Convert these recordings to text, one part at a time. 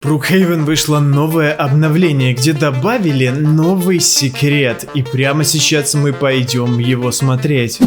Brookhaven вышло новое обновление, где добавили новый секрет, и прямо сейчас мы пойдем его смотреть.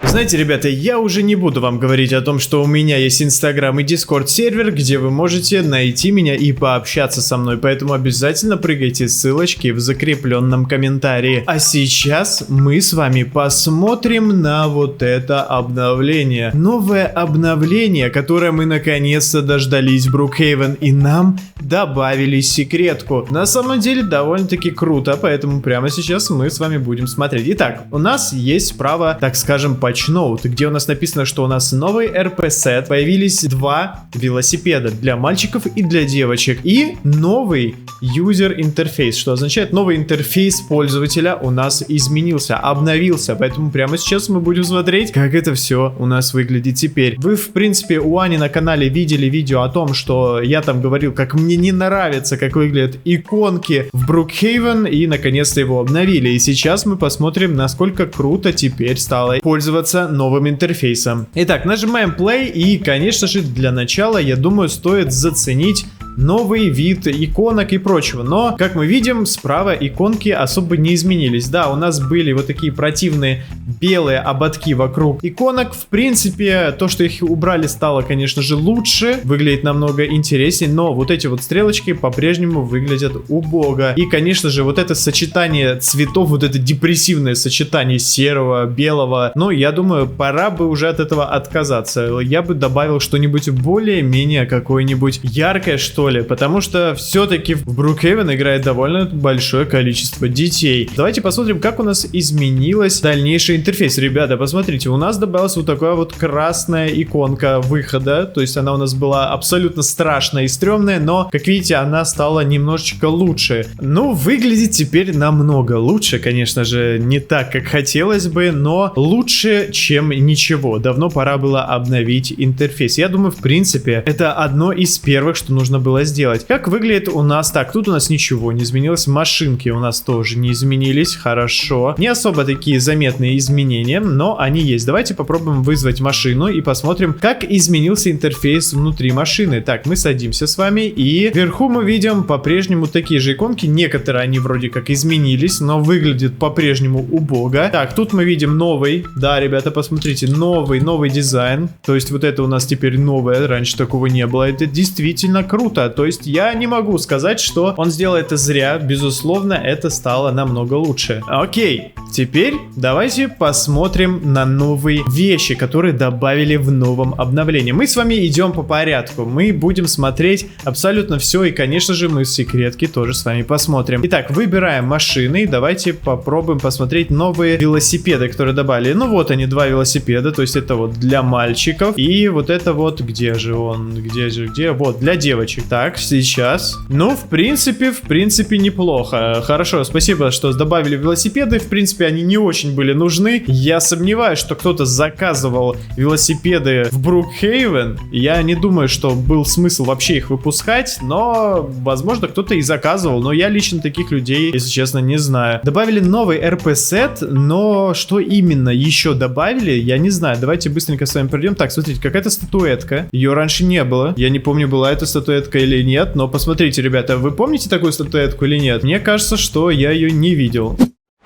Знаете, ребята, я уже не буду вам говорить о том, что у меня есть Инстаграм и Дискорд сервер, где вы можете найти меня и пообщаться со мной, поэтому обязательно прыгайте ссылочки в закрепленном комментарии. А сейчас мы с вами посмотрим на вот это обновление. Новое обновление, которое мы наконец-то дождались в Brookhaven, и нам добавили секретку. На самом деле довольно-таки круто, поэтому прямо сейчас мы с вами будем смотреть. Итак, у нас есть справа, так скажем, патч-ноут, где у нас написано, что у нас новый РП-сет, появились два велосипеда для мальчиков и для девочек, и новый юзер-интерфейс, что означает, новый интерфейс пользователя у нас изменился, обновился, поэтому прямо сейчас мы будем смотреть, как это все у нас выглядит теперь. Вы, в принципе, у Ани на канале видели видео о том, что я там говорил, как мне не нравится, как выглядят иконки в Brookhaven, и наконец-то его обновили, и сейчас мы посмотрим, насколько круто теперь стало пользоваться новым интерфейсом. Итак, нажимаем play, и, конечно же, для начала, я думаю, стоит заценить новый вид иконок и прочего. Но, как мы видим, справа иконки особо не изменились. Да, у нас были вот такие противные белые ободки вокруг иконок. В принципе, то, что их убрали, стало, конечно же, лучше. Выглядит намного интереснее. Но вот эти вот стрелочки по-прежнему выглядят убого. И, конечно же, вот это сочетание цветов, вот это депрессивное сочетание серого, белого. Ну, я думаю, пора бы уже от этого отказаться. Я бы добавил что-нибудь более-менее какое-нибудь яркое, что ли, потому что все-таки в Brookhaven играет довольно большое количество детей. Давайте посмотрим, как у нас изменилась дальнейший интерфейс. Ребята, посмотрите, у нас добавилась вот такая вот красная иконка выхода, то есть она у нас была абсолютно страшная и стрёмная, но, как видите, она стала немножечко лучше. Ну, выглядит теперь намного лучше, конечно же, не так, как хотелось бы, но лучше, чем ничего. Давно пора было обновить интерфейс. Я думаю, в принципе, это одно из первых, что нужно было сделать. Как выглядит у нас? Так, тут у нас ничего не изменилось. Машинки у нас тоже не изменились. Хорошо. Не особо такие заметные изменения, но они есть. Давайте попробуем вызвать машину и посмотрим, как изменился интерфейс внутри машины. Так, мы садимся с вами, и вверху мы видим по-прежнему такие же иконки. Некоторые они вроде как изменились, но выглядят по-прежнему убого. Так, тут мы видим новый. Да, ребята, посмотрите, новый дизайн. То есть вот это у нас теперь новое. Раньше такого не было. Это действительно круто. То есть я не могу сказать, что он сделал это зря. Безусловно, это стало намного лучше. Окей, теперь давайте посмотрим на новые вещи, которые добавили в новом обновлении. Мы с вами идем по порядку. Мы будем смотреть абсолютно все, и, конечно же, мы секретки тоже с вами посмотрим. Итак, выбираем машины. Давайте попробуем посмотреть новые велосипеды, которые добавили. Ну вот они, два велосипеда. То есть это вот для мальчиков. И вот это вот, где же он? Где? Вот, для девочек. Так, сейчас. Ну, в принципе, неплохо. Хорошо, спасибо, что добавили велосипеды. В принципе, они не очень были нужны. Я сомневаюсь, что кто-то заказывал велосипеды в Brookhaven. Я не думаю, что был смысл вообще их выпускать, но, возможно, кто-то и заказывал. Но я лично таких людей, если честно, не знаю. Добавили новый РП-сет, но что именно еще добавили, я не знаю. Давайте быстренько с вами пройдем. Так, смотрите, какая-то статуэтка. Ее раньше не было. Я не помню, была эта статуэтка или нет, но посмотрите, ребята, вы помните такую статуэтку или нет? Мне кажется, что я ее не видел.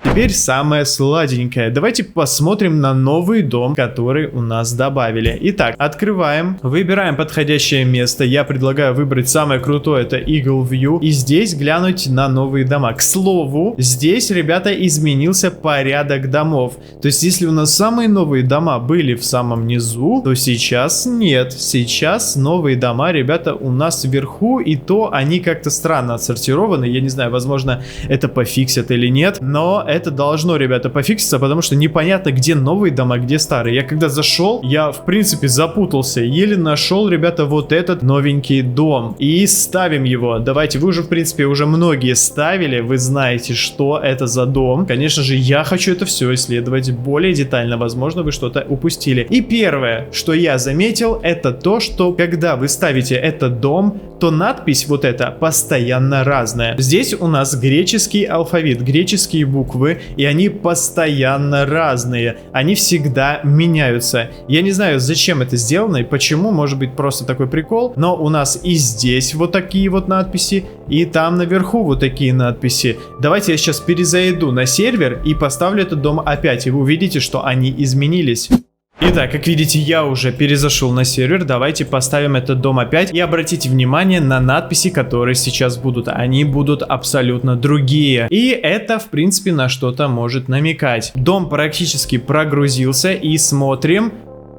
Теперь самое сладенькое. Давайте посмотрим на новый дом, который у нас добавили. Итак, открываем, выбираем подходящее место. Я предлагаю выбрать самое крутое, это Eagle View. И здесь глянуть на новые дома. К слову, здесь, ребята, изменился порядок домов. То есть, если у нас самые новые дома были в самом низу, то сейчас нет. Сейчас новые дома, ребята, у нас вверху, и то они как-то странно отсортированы. Я не знаю, возможно, это пофиксят или нет, но это должно, ребята, пофикситься, потому что непонятно, где новые дома, где старые. Я когда зашел, я, в принципе, запутался. Еле нашел, ребята, вот этот новенький дом. И ставим его. Давайте, вы уже, в принципе, уже многие ставили. Вы знаете, что это за дом. Конечно же, я хочу это все исследовать более детально. Возможно, вы что-то упустили. И первое, что я заметил, это то, что когда вы ставите этот дом, то надпись вот эта постоянно разная. Здесь у нас греческий алфавит, греческие буквы. буквы, и они постоянно разные. Они всегда меняются. Я не знаю, зачем это сделано и почему, может быть просто такой прикол, но у нас и здесь вот такие вот надписи, и там наверху вот такие надписи. Давайте я сейчас перезайду на сервер и поставлю этот дом опять, и вы увидите, что они изменились. Итак, как видите, я уже перезашел на сервер. Давайте поставим этот дом опять. И обратите внимание на надписи, которые сейчас будут. Они будут абсолютно другие. И это, в принципе, на что-то может намекать. Дом практически прогрузился. И смотрим.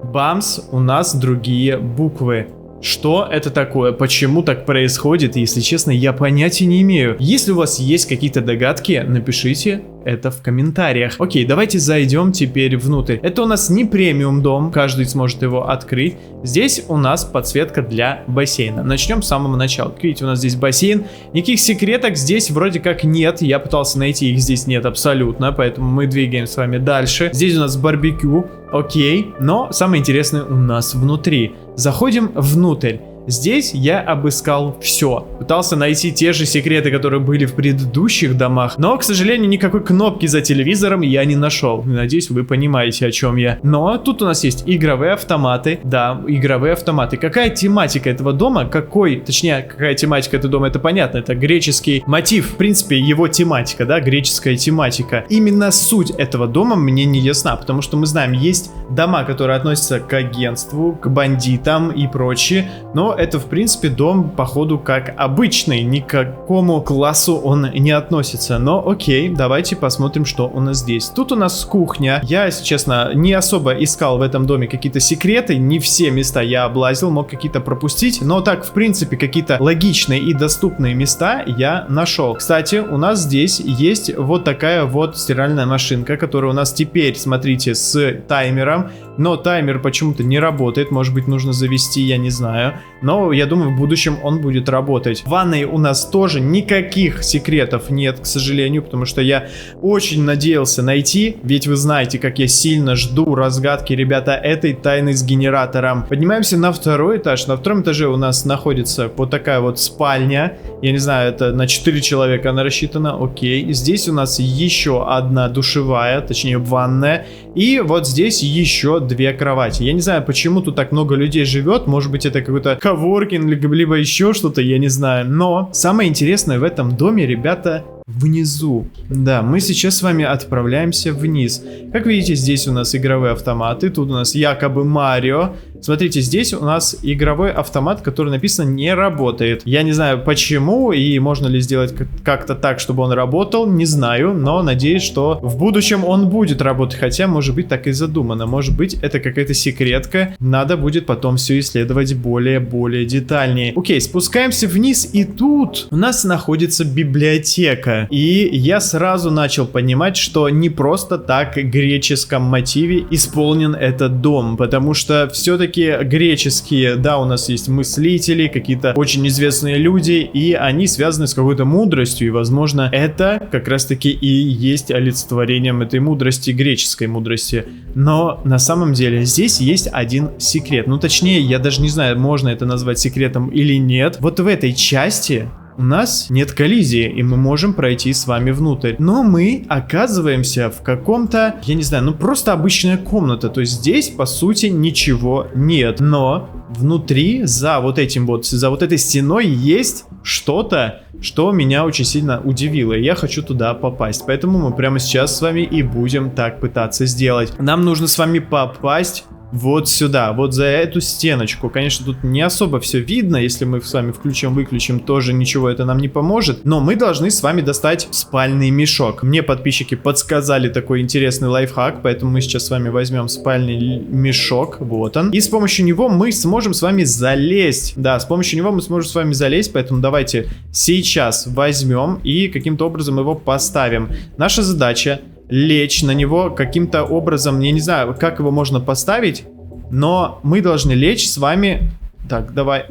Бамс, у нас другие буквы. Что это такое? Почему так происходит? Если честно, я понятия не имею. Если у вас есть какие-то догадки, напишите это в комментариях. Окей, давайте зайдем теперь внутрь. Это у нас не премиум дом, каждый сможет его открыть. Здесь у нас подсветка для бассейна. Начнем с самого начала. Как видите, у нас здесь бассейн. Никаких секреток здесь вроде как нет. Я пытался найти, их здесь нет абсолютно, поэтому мы двигаем с вами дальше. Здесь у нас барбекю. Окей, но самое интересное у нас внутри. Заходим внутрь. Здесь я обыскал все. Пытался найти те же секреты, которые были в предыдущих домах. Но, к сожалению, никакой кнопки за телевизором я не нашел. Надеюсь, вы понимаете, о чем я. Но тут у нас есть игровые автоматы. Да, игровые автоматы. Какая тематика этого дома? Какая тематика этого дома? Это понятно. Это греческий мотив. В принципе, его тематика, да, греческая тематика. Именно суть этого дома мне не ясна. Потому что мы знаем, есть дома, которые относятся к агентству, к бандитам и прочее. Но это, в принципе, дом, походу, как обычный. Ни к какому классу он не относится. Но окей, давайте посмотрим, что у нас здесь. Тут у нас кухня. Я, если честно, не особо искал в этом доме какие-то секреты. Не все места я облазил, мог какие-то пропустить. Но так, в принципе, какие-то логичные и доступные места я нашел. Кстати, у нас здесь есть вот такая вот стиральная машинка, которая у нас теперь, смотрите, с таймером. Но таймер почему-то не работает. Может быть, нужно завести, я не знаю. Но я думаю, в будущем он будет работать. В ванной у нас тоже никаких секретов нет, к сожалению, потому что я очень надеялся найти. Ведь вы знаете, как я сильно жду разгадки, ребята, этой тайны с генератором. Поднимаемся на второй этаж. На втором этаже у нас находится вот такая вот спальня. Я не знаю, это на 4 человека она рассчитана. Окей. Здесь у нас еще одна душевая, точнее ванная. И вот здесь еще 2 кровати. Я не знаю, почему тут так много людей живет. Может быть, это какой-то коворкинг, либо еще что-то, я не знаю. Но самое интересное в этом доме, ребята, внизу. Да, мы сейчас с вами отправляемся вниз. Как видите, здесь у нас игровые автоматы. Тут у нас якобы Марио. Смотрите, здесь у нас игровой автомат, который написано не работает. Я не знаю почему и можно ли сделать как-то так, чтобы он работал, не знаю, но надеюсь, что в будущем он будет работать, хотя может быть так и задумано. Может быть это какая-то секретка, надо будет потом все исследовать более детальнее. Окей, спускаемся вниз, и тут у нас находится библиотека. И я сразу начал понимать, что не просто так в греческом мотиве исполнен этот дом, потому что все-таки греческие, да, у нас есть мыслители, какие-то очень известные люди, и они связаны с какой-то мудростью, и, возможно, это как раз-таки и есть олицетворением этой мудрости, греческой мудрости. Но на самом деле здесь есть один секрет. Ну, точнее, я даже не знаю, можно это назвать секретом или нет. Вот в этой части у нас нет коллизии, и мы можем пройти с вами внутрь. Но мы оказываемся в каком-то, я не знаю, ну просто обычная комната. То есть здесь, по сути, ничего нет. Но внутри, за вот этой стеной есть что-то, что меня очень сильно удивило. И я хочу туда попасть. Поэтому мы прямо сейчас с вами и будем так пытаться сделать. Нам нужно с вами попасть вот сюда, вот за эту стеночку. Конечно, тут не особо все видно. Если мы с вами включим-выключим, тоже ничего это нам не поможет. Но мы должны с вами достать спальный мешок. Мне подписчики подсказали такой интересный лайфхак, поэтому мы сейчас с вами возьмем спальный мешок. Вот он. И с помощью него мы сможем с вами залезть. Да, с помощью него мы сможем с вами залезть, поэтому давайте сейчас возьмем и каким-то образом его поставим. Наша задача лечь на него каким-то образом, я не знаю, как его можно поставить, но мы должны лечь с вами. Так, давай,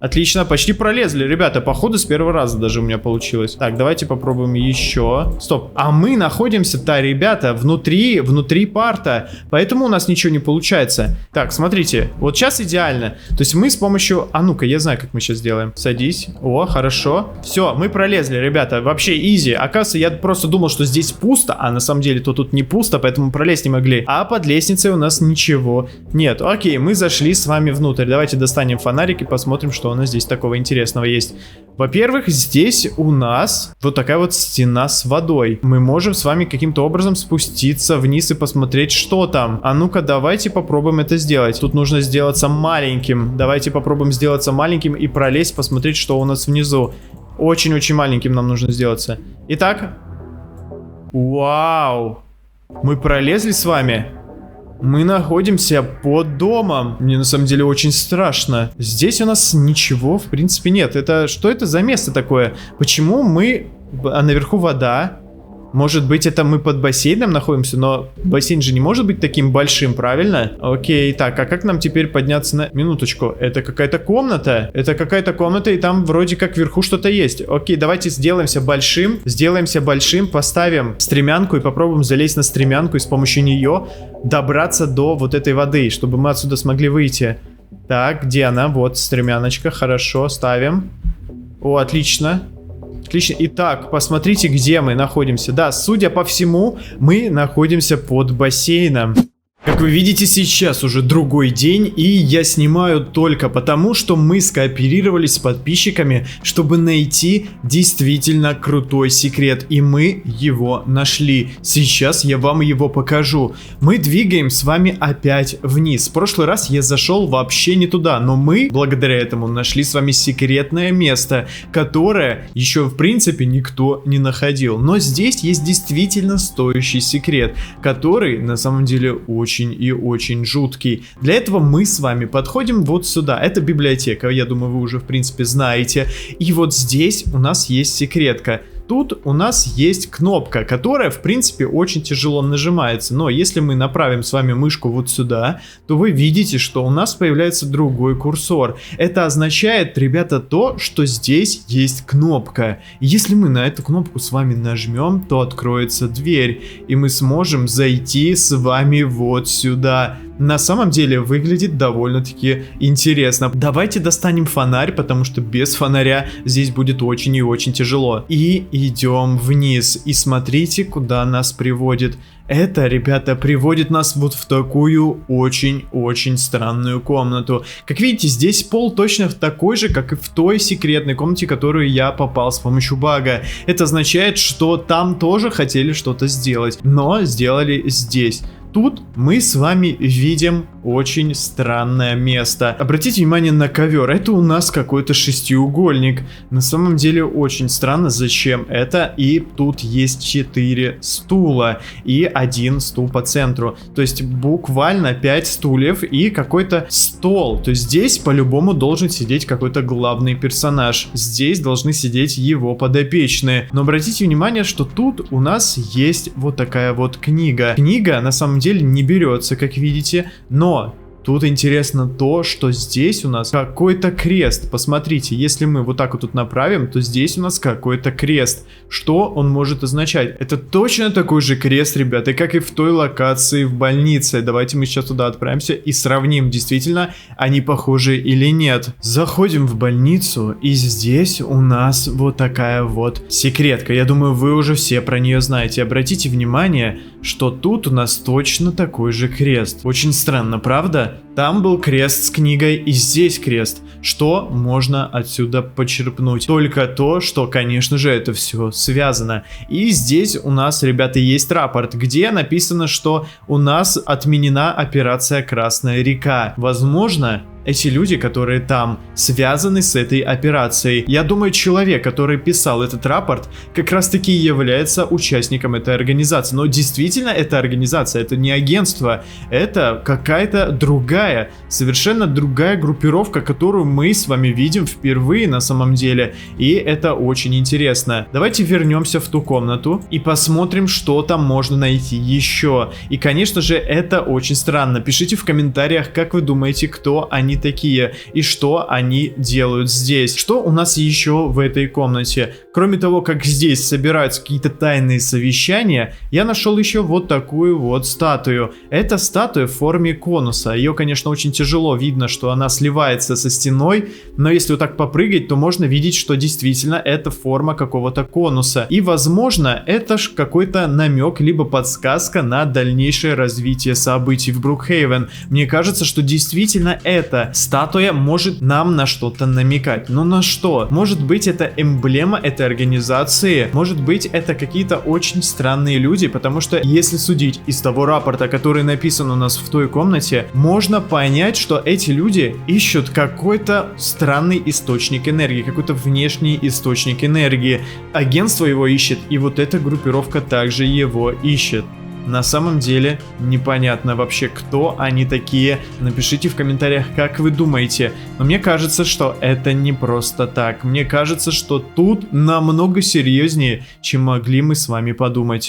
Отлично, почти пролезли, ребята, походу с первого раза даже у меня получилось. Так, давайте попробуем еще. Стоп, а мы находимся-то, ребята, внутри парта, поэтому у нас ничего не получается. Так, смотрите, вот сейчас идеально. То есть мы с помощью... А ну-ка, я знаю, как мы сейчас сделаем. Садись. О, хорошо. Все, мы пролезли, ребята, вообще изи. Оказывается, я просто думал, что здесь пусто, а на самом деле то тут не пусто, поэтому пролезть не могли. А под лестницей у нас ничего нет. Окей, мы зашли с вами внутрь. Давайте достанем фонарик и посмотрим, что у нас здесь такого интересного есть. Во-первых, здесь у нас вот такая вот стена с водой. Мы можем с вами каким-то образом спуститься вниз и посмотреть, что там. А ну-ка, давайте попробуем это сделать. Тут нужно сделаться маленьким. Давайте попробуем сделаться маленьким и пролезть, посмотреть, что у нас внизу. Очень-очень маленьким нам нужно сделаться. Итак. Вау. Мы пролезли с вами. Мы находимся под домом. Мне на самом деле очень страшно. Здесь у нас ничего в принципе нет. Что это за место такое? Почему мы... А наверху вода. Может быть, это мы под бассейном находимся, но бассейн же не может быть таким большим, правильно? Окей, так, а как нам теперь подняться на... Минуточку, это какая-то комната? Это какая-то комната, и там вроде как вверху что-то есть. Окей, давайте сделаемся большим, поставим стремянку и попробуем залезть на стремянку и с помощью нее добраться до вот этой воды, чтобы мы отсюда смогли выйти. Так, где она? Вот стремяночка, хорошо, ставим. О, отлично. Отлично. Итак, посмотрите, где мы находимся. Да, судя по всему, мы находимся под бассейном. Как вы видите, сейчас уже другой день, и я снимаю только потому, что мы скооперировались с подписчиками, чтобы найти действительно крутой секрет, и мы его нашли. Сейчас я вам его покажу. Мы двигаем с вами опять вниз. В прошлый раз я зашел вообще не туда, но мы, благодаря этому, нашли с вами секретное место, которое еще в принципе никто не находил. Но здесь есть действительно стоящий секрет, который на самом деле очень и очень жуткий. Для этого мы с вами подходим вот сюда. Это библиотека, я думаю, вы уже в принципе знаете. И вот здесь у нас есть секретка. Тут у нас есть кнопка, которая в принципе очень тяжело нажимается. Но если мы направим с вами мышку вот сюда, то вы видите, что у нас появляется другой курсор. Это означает, ребята, то, что здесь есть кнопка. Если мы на эту кнопку с вами нажмем, то откроется дверь, и мы сможем зайти с вами вот сюда. На самом деле выглядит довольно-таки интересно. Давайте достанем фонарь, потому что без фонаря здесь будет очень и очень тяжело. И идем вниз. И смотрите, куда нас приводит. Это, ребята, приводит нас вот в такую очень-очень странную комнату. Как видите, здесь пол точно такой же, как и в той секретной комнате, в которую я попал с помощью бага. Это означает, что там тоже хотели что-то сделать, но сделали здесь. Тут мы с вами видим очень странное место. Обратите внимание на ковер. Это у нас какой-то шестиугольник. На самом деле очень странно, зачем это. И тут есть 4 стула и 1 стул по центру. То есть буквально 5 стульев и какой-то стол. То есть здесь по-любому должен сидеть какой-то главный персонаж. Здесь должны сидеть его подопечные. Но обратите внимание, что тут у нас есть вот такая вот книга. Книга на самом деле не берется, как видите, но тут интересно то, что здесь у нас какой-то крест. Посмотрите, если мы вот так вот тут направим, то здесь у нас какой-то крест. Что он может означать? Это точно такой же крест, ребята, как и в той локации в больнице. Давайте мы сейчас туда отправимся и сравним, действительно они похожи или нет. Заходим в больницу, и здесь у нас вот такая вот секретка. Я думаю, вы уже все про нее знаете. Обратите внимание, что тут у нас точно такой же крест. Очень странно, правда? Там был крест с книгой, и здесь крест. Что можно отсюда почерпнуть? Только то, что, конечно же, это все связано. И здесь у нас, ребята, есть рапорт, где написано, что у нас отменена операция «Красная река». Возможно, эти люди, которые там, связаны с этой операцией. Я думаю, человек, который писал этот рапорт, как раз таки является участником этой организации. Но действительно, эта организация, это не агентство, это какая-то другая, совершенно другая группировка, которую мы с вами видим впервые на самом деле. И это очень интересно. Давайте вернемся в ту комнату и посмотрим, что там можно найти еще. И, конечно же, это очень странно. Пишите в комментариях, как вы думаете, кто они они такие и что они делают здесь. Что у нас еще в этой комнате? Кроме того, как здесь собираются какие-то тайные совещания, я нашел еще вот такую вот статую. Это статуя в форме конуса. Ее, конечно, очень тяжело видно, что она сливается со стеной, но если вот так попрыгать, то можно видеть, что действительно это форма какого-то конуса. И, возможно, это ж какой-то намек, либо подсказка на дальнейшее развитие событий в Брукхейвен. Мне кажется, что действительно эта статуя может нам на что-то намекать. Но на что? Может быть, это эмблема этой организации, может быть, это какие-то очень странные люди, потому что, если судить из того рапорта, который написан у нас в той комнате, можно понять, что эти люди ищут какой-то странный источник энергии, какой-то внешний источник энергии. Агентство его ищет, и вот эта группировка также его ищет. На самом деле непонятно вообще, кто они такие. Напишите в комментариях, как вы думаете. Но мне кажется, что это не просто так. Мне кажется, что тут намного серьезнее, чем могли мы с вами подумать.